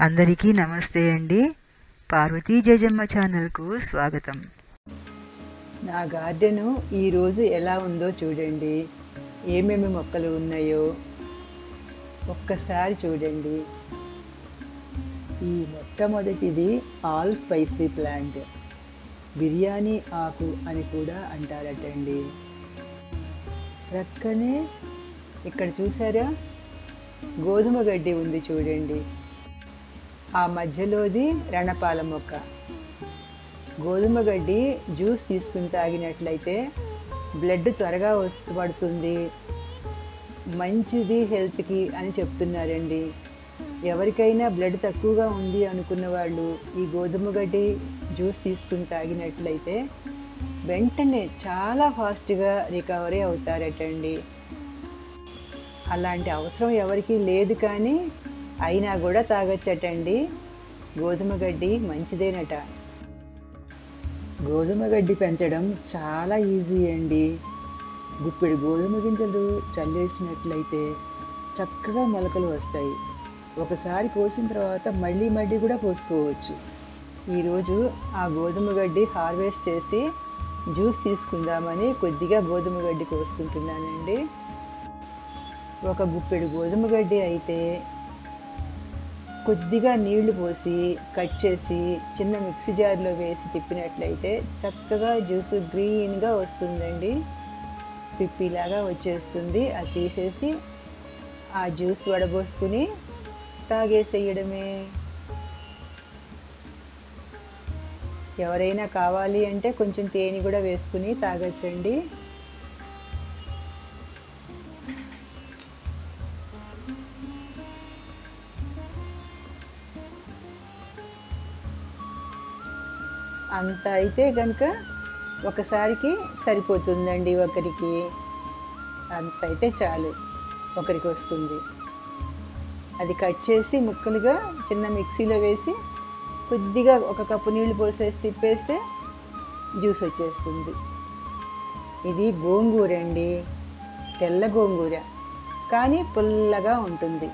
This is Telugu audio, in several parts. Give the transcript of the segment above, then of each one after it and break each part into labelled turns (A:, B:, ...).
A: అందరికీ నమస్తే అండి. పార్వతీ జయజమ్మ ఛానల్కు స్వాగతం.
B: నా గార్డెను ఈరోజు ఎలా ఉందో చూడండి. ఏమేమి మొక్కలు ఉన్నాయో ఒక్కసారి చూడండి. ఈ మొట్టమొదటిది ఆల్ స్పైసీ ప్లాంట్, బిర్యానీ ఆకు అని కూడా అంటారటండి. ప్రక్కనే ఇక్కడ చూసారా గోధుమ గడ్డి ఉంది చూడండి. ఆ మధ్యలోది రణపాల మొక్క. గోధుమ గడ్డి జ్యూస్ తీసుకుని తాగినట్లయితే బ్లడ్ త్వరగా పడుతుంది, మంచిది హెల్త్కి అని చెప్తున్నారండి. ఎవరికైనా బ్లడ్ తక్కువగా ఉంది అనుకున్న వాళ్ళు ఈ గోధుమ గడ్డి జ్యూస్ తీసుకుని తాగినట్లయితే వెంటనే చాలా ఫాస్ట్గా రికవరీ అవుతారటండి. అలాంటి అవసరం ఎవరికీ లేదు, కానీ అయినా కూడా తాగొచ్చటండి. గోధుమ గడ్డి మంచిదేనట. గోధుమ గడ్డి పెంచడం చాలా ఈజీ అండి. గుప్పెడు గోధుమ గింజలు చల్లేసినట్లయితే చక్కగా మొలకలు వస్తాయి. ఒకసారి కోసిన తర్వాత మళ్ళీ కూడా పోసుకోవచ్చు. ఈరోజు ఆ గోధుమ గడ్డి హార్వెస్ట్ చేసి జ్యూస్ తీసుకుందామని కొద్దిగా గోధుమ గడ్డి కోసుకుంటున్నానండి. ఒక గుప్పెడు గోధుమ గడ్డి అయితే కొద్దిగా నీళ్లు పోసి కట్ చేసి చిన్న మిక్సీ జార్లో వేసి తిప్పినట్లయితే చక్కగా జ్యూస్ గ్రీన్గా వస్తుందండి. పిప్పిలాగా వచ్చేస్తుంది. అది తీసేసి ఆ జ్యూస్ వడబోసుకుని తాగేసేయడమే. ఎవరైనా కావాలి అంటే కొంచెం తేనె కూడా వేసుకుని తాగొచ్చండి. అంత అయితే కనుక ఒకసారికి సరిపోతుందండి. ఒకరికి అంత అయితే చాలు, ఒకరికి వస్తుంది. అది కట్ చేసి ముక్కలుగా చిన్న మిక్సీలో వేసి కొద్దిగా ఒక కప్పు నీళ్లు పోసేసి తిప్పేస్తే జ్యూస్ వచ్చేస్తుంది. ఇది గోంగూర అండి, తెల్ల గోంగూర, కానీ పుల్లగా ఉంటుంది.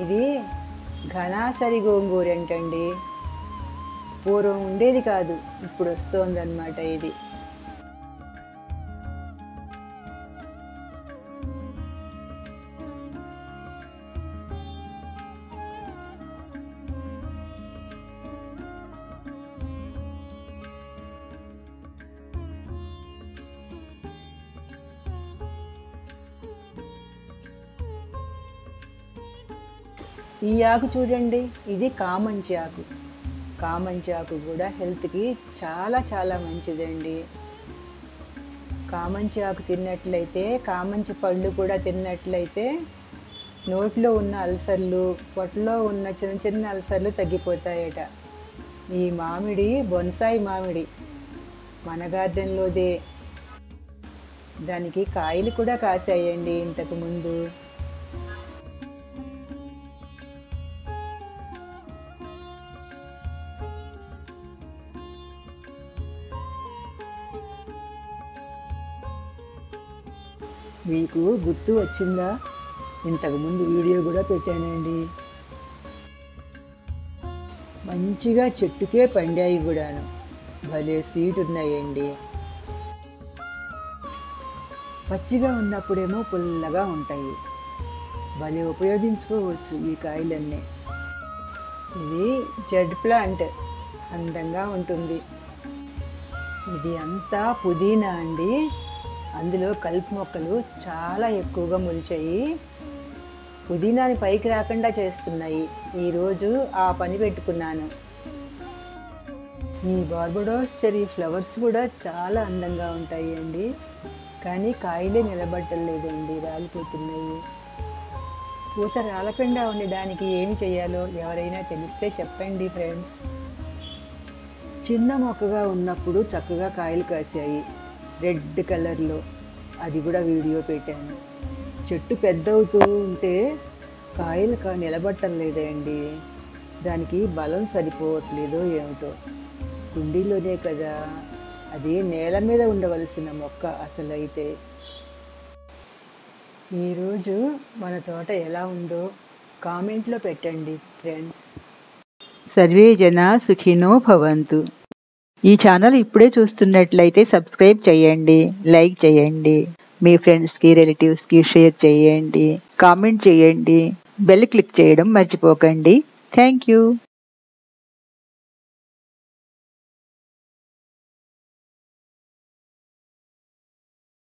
B: ఇది ఘనాసరి గోంగూర అంటండి. పూర్వం ఉండేది కాదు, ఇప్పుడు వస్తోందన్నమాట ఇది. ఈ ఆకు చూడండి, ఇది కామంచి ఆకు. కామంచి ఆకు కూడా హెల్త్కి చాలా చాలా మంచిదండి. కామంచి ఆకు తిన్నట్లయితే, కామంచి పళ్ళు కూడా తిన్నట్లయితే నోట్లో ఉన్న అల్సర్లు, పొట్టలో ఉన్న చిన్న చిన్న అల్సర్లు తగ్గిపోతాయట. ఈ మామిడి బొన్సాయి మామిడి మన గార్డెన్లోదే. దానికి కాయలు కూడా కాసాయండి ఇంతకుముందు. మీకు గుర్తు వచ్చిందా? ఇంతకుముందు వీడియో కూడా పెట్టానండి. మంచిగా చెట్టుకే పండాయి కూడాను, భలే స్వీట్ ఉన్నాయండి. పచ్చిగా ఉన్నప్పుడేమో పుల్లగా ఉంటాయి. భలే ఉపయోగించుకోవచ్చు ఈ కాయలన్నీ. ఇది జెడ్ ప్లాంట్, అందంగా ఉంటుంది. ఇది అంతా పుదీనా అండి. అందులో కలుపు మొక్కలు చాలా ఎక్కువగా మొలిచాయి. పుదీనాని పైకి రాకుండా చేస్తున్నాయి. ఈరోజు ఆ పని పెట్టుకున్నాను. ఈ బార్బడోస్ చెర్రీ ఫ్లవర్స్ కూడా చాలా అందంగా ఉంటాయి అండి, కానీ కాయలే నిలబడలేదండి, రాలిపోతున్నాయి. పూత రాలకుండా ఉండడానికి ఏమి చేయాలో ఎవరైనా తెలిస్తే చెప్పండి ఫ్రెండ్స్. చిన్న మొక్కగా ఉన్నప్పుడు చక్కగా కాయలు కాసాయి రెడ్ కలర్లో, అది కూడా వీడియో పెట్టాను. చెట్టు పెద్ద అవుతూ ఉంటే కాయలు నిలబట్టలేదండి. దానికి బలం సరిపోవట్లేదో ఏమిటో. కుండీలోనే కదా, అది నేల మీద ఉండవలసిన మొక్క అసలైతే. ఈరోజు మన తోట ఎలా ఉందో కామెంట్లో పెట్టండి ఫ్రెండ్స్.
A: సర్వే జనా సుఖినో భవంతు. ఈ ఛానల్ ఇప్పుడే చూస్తున్నట్లయితే సబ్స్క్రైబ్ చేయండి, లైక్ చేయండి, మీ ఫ్రెండ్స్కి రిలేటివ్స్కి షేర్ చేయండి, కామెంట్ చేయండి, బెల్ క్లిక్ చేయడం మర్చిపోకండి. Thank you.